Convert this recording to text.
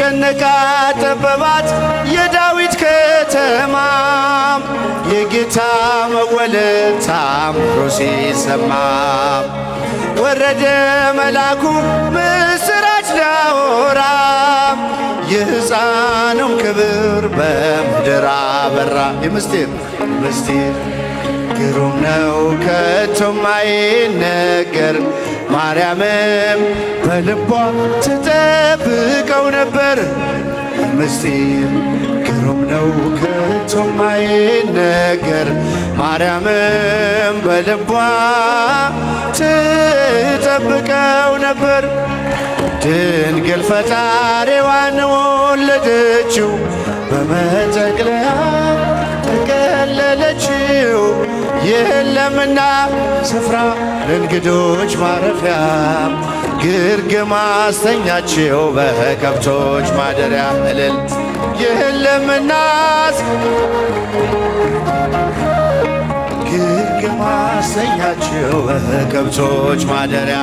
ጨነቃት ጠበባት የዳዊት ከተማ የጌታ መወለድ ታምሮ ሲሰማ ወረደ መልአኩ ምስራች ሊያወራ የሕፃኑን ክብር በምድር አበራ። ምስጢር ግሩም ነው ከቶም አይነገር ማርያምም በልቧ ትጠብቀው ነበር። ምስጢር ግሩም ነው ከቶም አይነገር ማርያምም በልቧ ትጠብቀው ነበር። ድንግል ፈጣሪዋን ወለደችው በመጠቅለያ ተቀለለችው። የለምና ስፍራ ለእንግዶች ማረፊያ ግርግም አስተኛችው በከብቶች ማደሪያ እልል የለምና ግርግም አስተኛችው በከብቶች ማደሪያ